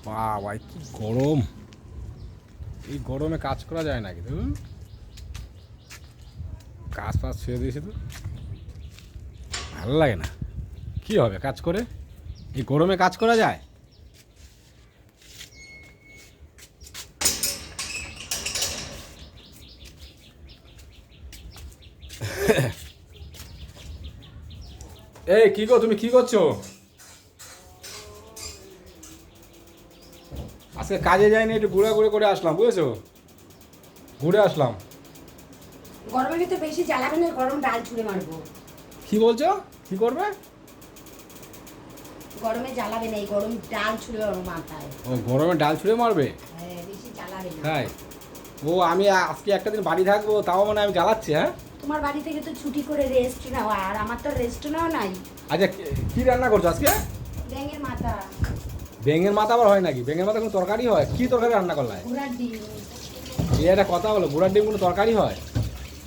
বাবা কি গরম, এই গরমে কাজ করা যায় নাকি? ধরুন কাজ ফাজ ছেড়ে দিয়েছে তো, ভালো লাগে না। কি হবে কাজ করে? এই গরমে কাজ করা যায়? এই কি গো, তুমি কি করছো? আজকে কাজে যাইনি, একটু ঘুরে ঘুরে করে আসলাম, বুঝেছো? ঘুরে আসলাম। গরমের ভিতরে বেশি জ্বালাবে না, গরম ডাল ছুঁড়ে মারবো। কি বলছো? কি করবে? গরমে জ্বালাবে না, এই গরম ডাল ছুঁড়ে মারবো মাথায়। ও গরমে ডাল ছুঁড়ে মারবে? হ্যাঁ, বেশি জ্বালাবে না। তাই? ও আমি আজকে একটা দিন বাড়ি থাকবো, তাও মানে আমি জ্বালাচ্ছি? হ্যাঁ, তোমার বাড়ি থেকে তো ছুটি করে রেস্ট নাও, আর আমার তো রেস্ট নাও নাই। আচ্ছা কি রান্না করছো আজকে? ব্যাঙের মাথা। বেঙের মাথা আবার হয় নাকি? বেঙের মাথা কোনো তরকারি হয়? কি তরকারি রান্না করলে? ঘোড়ার ডিম। এই একটা কথা বলো, ঘোড়ার ডিম কোনো তরকারি হয়?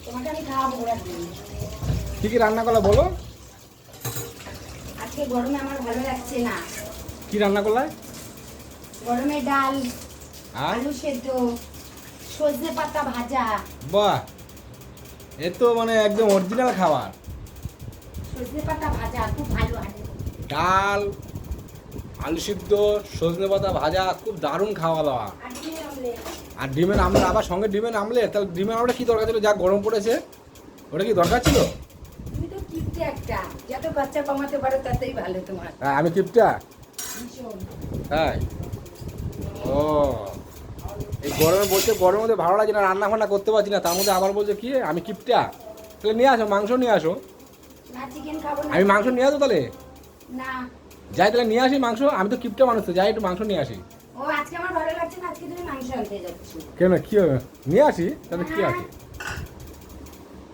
তোমাকে আমি খাওয়াবো ঘোড়ার ডিম। কি কি রান্না করলে বলো? আজকে গরমে আমার ভালো লাগছে না। কি রান্না করলে? গরমে ডাল, আর আলু সেদ্ধ, সজনে পাতা ভাজা। বাহ, এ তো মানে একদম অরিজিনাল খাবার। সজনে পাতা ভাজা খুব ভালো আছে। ডাল, আলু সিদ্ধ, সজনে পাতা ভাজা, খুব দারুণ খাওয়া দাওয়া। আর ডিমের অমলেট। আর ডিমের আমলেট, আবার সঙ্গে ডিমের আমলেট। তাহলে ডিমের আমলেট কি দরকার ছিল? যা গরম পড়েছে, ওটা কি দরকার ছিল? তুমি তো কিপটে একটা, যত বাচ্চা কমাতে পারো তাতেই ভালো তোমার। হ্যাঁ, আমি কিপটা? ভীষণ। তাই? ও, এই গরমে বলছে গরমের মধ্যে ভালো লাগছে না, রান্না ফান্না করতে পারছি না, তার মধ্যে আবার বলছে কি আমি কিপটা? তাহলে নিয়ে আসো, মাংস নিয়ে আসো। না চিকেন খাবো না। আমি মাংস নিয়ে আসবো তাহলে? না। যাই তাহলে নিয়ে আসি মাংস, আমি তো কিপটা মানুষ, তো যাই একটু মাংস নিয়ে আসি। ও আজকে আমার ভালো লাগছে না, আজকে তুমি মাংস আনতে যাচ্ছ। কেন, কি হবে? নিয়ে আসি তাহলে, কি আছে?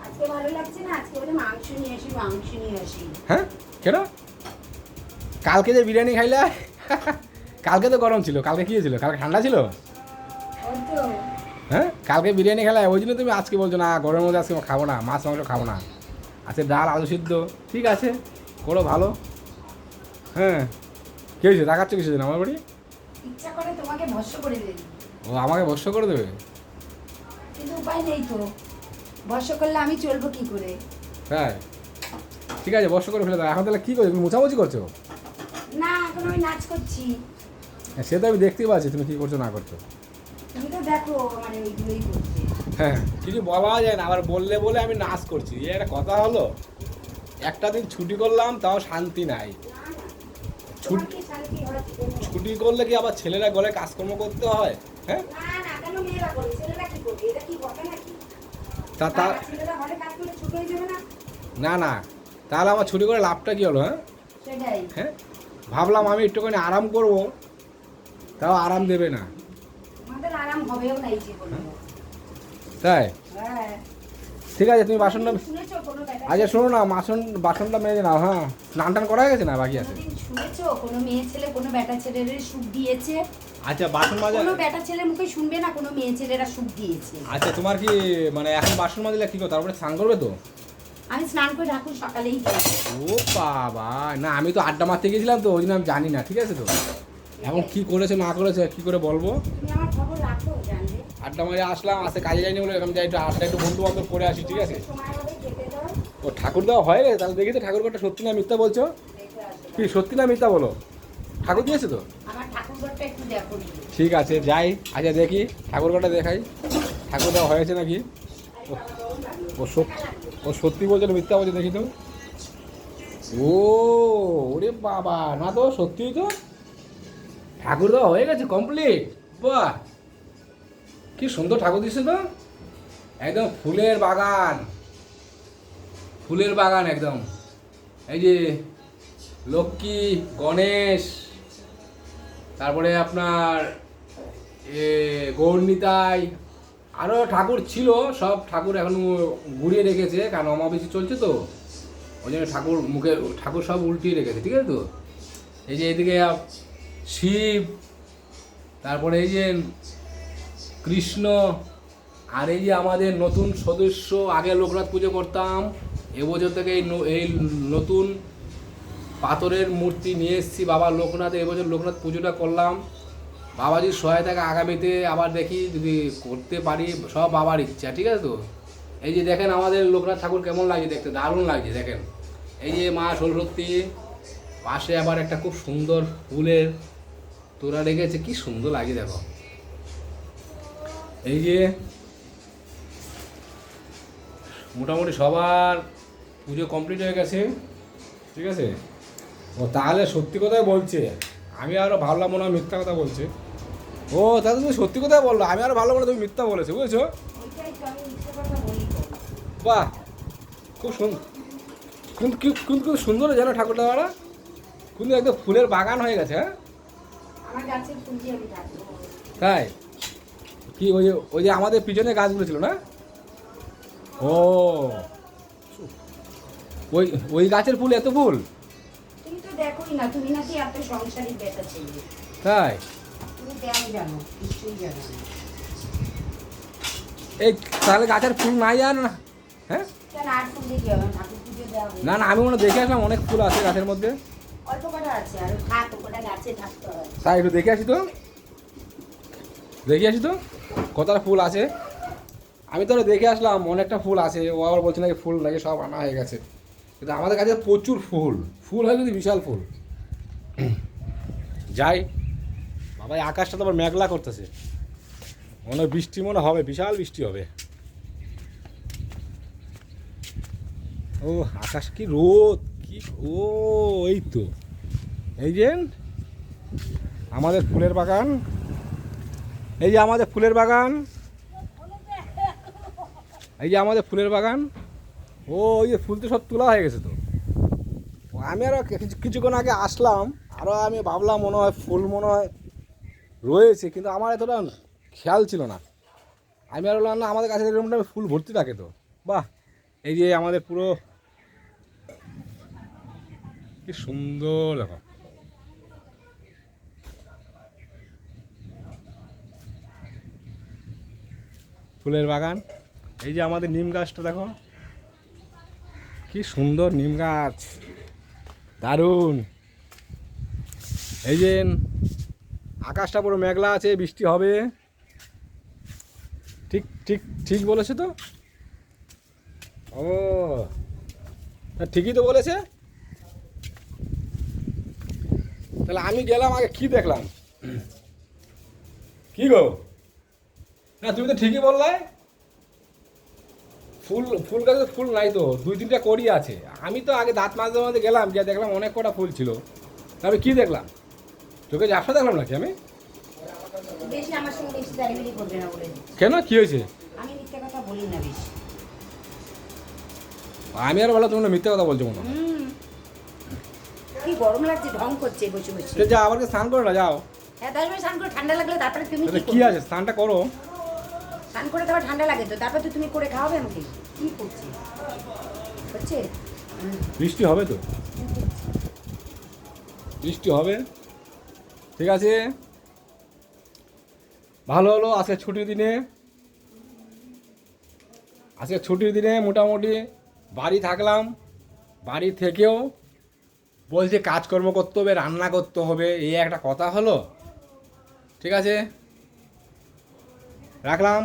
আজকে ভালো লাগছে না, আজকে বলে মাংস নিয়ে আসি, মাংস নিয়ে আসি। হ্যাঁ, কেন? কালকে যে বিরিয়ানি খাইলে কালকে তো গরম ছিল, কালকে কি ছিল? কালকে ঠান্ডা ছিল। ওই তো। হ্যাঁ, কালকে বিরিয়ানি খেলা, ওই জন্য তুমি আজকে বলছো না গরমের মধ্যে আজকে খাবো না, মাছ মাংস খাবো না। আচ্ছা ডাল আলু সিদ্ধ, ঠিক আছে, করো ভালো। হ্যাঁ, কি হয়েছে? দেখাচ্ছ কিছু দিন আমার বাড়ি? ইচ্ছা করে তোমাকে ভস্য করে দেবে, ও আমাকে ভস্য করে দেবে? কিন্তু উপায় নেই তো। ভস্য করলে আমি চলবো কি করে? হ্যাঁ, ঠিক আছে, ভস্য করে ফেলে দাও। এখন তাহলে কী করছো? তুমি মোছামুছি করছো? না, এখন আমি নাচ করছি। হ্যাঁ, সে তো আমি দেখতেই পাচ্ছি তুমি কী করছো না করছো। তুমি তো দেখো আমার ওইগুলোই করছে। হ্যাঁ, কিছু বলা যায় না, আবার বললে বলে আমি নাচ করছি, এ একটা কথা হলো? একটা দিন ছুটি করলাম তাও শান্তি নাই। না না, তোমার কি শান্তি হয়? ছুটি করলে কি আবার ছেলেরা গলে কাজকর্ম করতে হয়? হ্যাঁ, না না, কেন মেয়েরা করে, ছেলেরা কি করবে? এটা কি বলে নাকি? তা তা ছেলেরা ঘরে কাজ করলে ছুটি হয়ে যাবে না? না না, তাহলে আমার ছুটি করে লাভটা কী হলো? হ্যাঁ সেটাই। হ্যাঁ, ভাবলাম আমি একটুখানি আরাম করব, তাও আরাম দেবে না। আমাদের আরাম হবেও না এই জীবনে। তাই? হ্যাঁ। ঠিক আছে, তুমি বাসনটা, শুনেছো কোনো ব্যাটা? আচ্ছা শোনো না, বাসনটা মেজে নাও। হ্যাঁ, স্নান টান করা হয়ে গেছে না, বাকি আছে? কোনোদিন শুনেছো কোনো মেয়ে ছেলে কোনো ব্যাটা ছেলের সুখ দিয়েছে? আচ্ছা বাসন মাজা, কোনো ব্যাটা ছেলের মুখে শুনবে না কোনো মেয়ে ছেলেরা সুখ দিয়েছে। আচ্ছা তোমার কি মানে এখন বাসন মাজলে কী করো, তারপরে স্নান করবে তো? আমি স্নান করে ঠাকুর সকালেই দিয়েছি। ও বাবা, না আমি তো আড্ডা মারতে গেছিলাম তো, ওই জন্য আমি জানি না, ঠিক আছে তো? এখন কি করেছে না করেছে কি করে বলবো? তুমি আমার খবর রাখো, জানবে। আড্ডা মারে আসলাম, আসতে কাজে যাইনি বলে আমি যাই একটু আড্ডা, একটু বন্ধু বান্ধব করে আসি, ঠিক আছে? সময় হবে যেতে দাও। ও ঠাকুর দেওয়া হয়ে গেছে? তাহলে দেখি তো ঠাকুরঘরটা সত্যি না মিথ্যা বলছো? দেখে আসো। কি সত্যি না মিথ্যা বলো? ঠাকুর দিয়েছে তো? আমার ঠাকুরঘরটা একটু দেখো নি। ঠিক আছে যাই, আচ্ছা দেখি ঠাকুরঘরটা দেখাই, ঠাকুর দেওয়া হয়েছে নাকি। ও সত্যি বলছে না মিথ্যা বলছে, দেখি তো। ও ওরে বাবা, না তো সত্যিই তো ঠাকুর দেওয়া হয়ে গেছে কমপ্লিট। বাহ, কি সুন্দর ঠাকুর দিচ্ছে তো, একদম ফুলের বাগান, ফুলের বাগান একদম। এই যে লক্ষ্মী, গণেশ, তারপরে আপনার গৌরনিতাই, আরও ঠাকুর ছিল, সব ঠাকুর এখন ঘুরিয়ে রেখেছে, কারণ অমাবস্যা চলছে তো, ওই জন্য ঠাকুর মুখে ঠাকুর সব উল্টিয়ে রেখেছে, ঠিক আছে তো? এই যে এদিকে শিব, তারপরে এই যে কৃষ্ণ, আর এই যে আমাদের নতুন সদস্য, আগে লোকনাথ পুজো করতাম, এবছর থেকে এই নতুন পাথরের মূর্তি নিয়ে এসেছি বাবা লোকনাথ, এবছর লোকনাথ পুজোটা করলাম। বাবাজির সহায়তাকে আগামীতে আবার দেখি যদি করতে পারি, সব বাবার ইচ্ছা, ঠিক আছে তো। এই যে দেখেন আমাদের লোকনাথ ঠাকুর কেমন লাগছে দেখতে, দারুণ লাগছে দেখেন। এই যে মা সরস্বতী, পাশে আবার একটা খুব সুন্দর ফুলের তোরা রেখেছে, কি সুন্দর লাগে দেখো। এই যে মোটামুটি সবার পুজো কমপ্লিট হয়ে গেছে, ঠিক আছে। ও তাহলে সত্যি কথাই বলছে, আমি আরও ভাবলাম মনে হয় মিথ্যা কথা বলছে। ও তাহলে তুমি সত্যি কথাই বললো, আমি আরও ভালো মনে তুমি মিথ্যা বলেছো, বুঝেছো। ওইটাই তো আমি মিথ্যে কথা বলি তো। বাহ, খুব সুন্দর, কিন্তু কিন্তু সুন্দর যেন ঠাকুরটা ওরা, কিন্তু একদম ফুলের বাগান হয়ে গেছে। হ্যাঁ আমার গাছের ফুল দিয়ে আমি থাকবো। তাই কি ওই যে আমাদের পিছনে গাছগুলো ছিল না, ও ওই গাছের ফুল এত ফুল, তুমি তো দেখোই না, তুমি নাকি এত সংসারী বেটা ছিল। তাই তুমি কেন জানো, নিশ্চয়ই জানো না। এই তাহলে গাছের ফুল নাই জানো না। হ্যাঁ কেন আর ফুল দিয়ে কি হবে, ঠাকুর পুজো দেওয়া হবে। না না, আমি মনে হয় দেখে আসলাম অনেক ফুল আছে গাছের মধ্যে। অল্প কটা আছে, আর থাক ওটা গাছে থাকতে হয়। তাই একটু দেখে আসি তো, দেখে আসি তো কতটা ফুল আছে। আমি তো দেখে আসলাম অনেকটা ফুল আছে, ও আবার বলছে নাকি ফুল নাকি সব আনা হয়ে গেছে, কিন্তু আমাদের কাছে প্রচুর ফুল, ফুল হয় কিন্তু বিশাল ফুল। যাই বাবা, এই আকাশটা তো আবার মেঘলা করতেছে, মনে হয় বৃষ্টি মনে হবে, বিশাল বৃষ্টি হবে। ও আকাশ কি রোদ, কি ও, এই তো এই যে আমাদের ফুলের বাগান, এই যে আমাদের ফুলের বাগান, এই যে আমাদের ফুলের বাগান। ও ওই যে ফুল তো সব তোলা হয়ে গেছে তো। আমি আরও কিছুক্ষণ আগে আসলাম, আরও আমি ভাবলাম মনে হয় ফুল মনে হয় রয়েছে, কিন্তু আমার এতটা খেয়াল ছিল না। আমি আর বললাম না, আমাদের কাছে এরকমটা ফুল ভর্তি থাকে তো। বাহ, এই যে আমাদের পুরো কি সুন্দর দেখো, ফুলের বাগান। এই যে আমাদের নিম গাছটা দেখো, কি সুন্দর নিম গাছ, দারুণ। এই যে আকাশটা পুরো মেঘলা আছে, বৃষ্টি হবে, ঠিক ঠিক ঠিক বলেছে তো। ও ঠিকই তো বলেছে। তাহলে আমি গেলাম আগে, কি দেখলাম, কি গো, না তুমি তো ঠিকই বললে, ফুল ফুল গাছে ফুল নাই তো, 2-3টা কড়ি আছে। আমি তো আগে দাঁত মাজতে মাজতে গেলাম, গিয়ে দেখলাম অনেক কটা ফুল ছিল। তবে কি দেখলাম, চোখে ঝাপসা দেখলাম নাকি আমি? বেশি আমার সঙ্গে বেশি দাঁড়িয়ে করবে না বলে দিচ্ছি। কেন, কি হয়েছে? আমি মিথ্যে কথা বলি না বেশি। আমি আর বলো, তোমরা মিথ্যে কথা বলছো মনে হয়। কি গরম লাগছে, ঢং করছে বসে বসে। তো যাও, আবার স্নান করো না, যাও। হ্যাঁ 10 মিনিট স্নান করে ঠান্ডা লাগলে তারপরে তুমি তাহলে কি কি করবে? আছে, স্নানটা করো। স্নান করে তারপর ঠান্ডা লাগে তো, তারপর তো তুমি করে খাওয়াবে আমাকে। কি করছি হচ্ছে? বৃষ্টি হবে তো, বৃষ্টি হবে, ঠিক আছে। ভালো হলো আজকে ছুটির দিনে, আজকে ছুটির দিনে মোটামুটি বাড়ি থাকলাম, বাড়ি থেকেও বলছে কাজকর্ম করতে হবে, রান্না করতে হবে, এই একটা কথা হলো, ঠিক আছে, রাখলাম।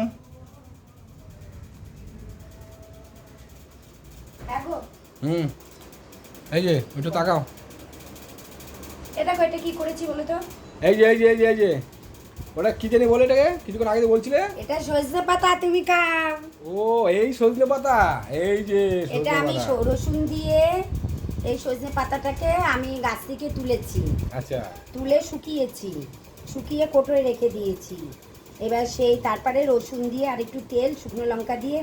দেখো হুম, এই যে একটু তাকাও, এটা এটা কি করেছি বলো তো? এই যে এই যে এই যে এই যে ওটা কি জানি বলে, এটাকে কিছুক্ষণ আগে তো বলছিলে। এটা সজনে পাতা, তুমি খাও। ও এই সজনে পাতা, এই যে এটা সজনে আমি পাতা। রসুন দিয়ে এই সজনে পাতাটাকে আমি গাছ থেকে তুলেছি, আচ্ছা, তুলে শুকিয়েছি, শুকিয়ে কোটোয় রেখে দিয়েছি। এবার সেই তারপরে রসুন দিয়ে আর একটু তেল, শুকনো লঙ্কা দিয়ে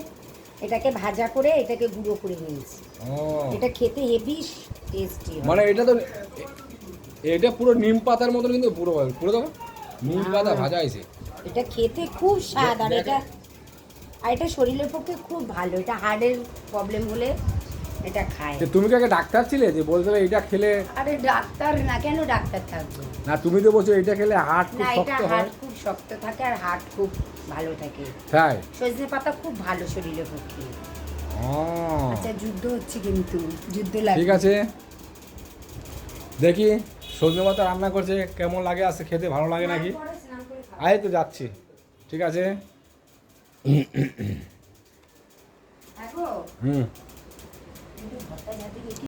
এটাকে ভাজা করে এটাকে গুঁড়ো করে নিয়েছি। ও এটা খেতে হেভি টেস্টি। মানে এটা তো এটা পুরো নিম পাতার মতন, কিন্তু পুরো পুরো দেখো নিম পাতা ভাজা হয়েছে। এটা খেতে খুব স্বাদ, আর এটা শরীরের পক্ষে খুব ভালো। এটা হার্টের প্রবলেম হলে এটা খায়। যে তুমি কি আগে ডাক্তার ছিলে যে বলছিলে এটা খেলে? আরে ডাক্তার না, কেন ডাক্তার থাকবে? না তুমি তো বলছো এটা খেলে হার্ট খুব না, এটা শক্ত হয়। হার্ট খুব শক্ত থাকে আর হার্ট খুব ভালো থাকে। তাই? সজনে পাতা খুব ভালো শরীরের পক্ষে। ও আচ্ছা যুদ্ধ হচ্ছে, কিন্তু যুদ্ধ লাগে। ঠিক আছে, দেখি সজনে পাতা রান্না করছে কেমন লাগে, আজকে খেতে ভালো লাগে নাকি। পরে স্নান আয় তো যাচ্ছি, ঠিক আছে। থাকো হুম। একটু ঘরটা ঝাঁটি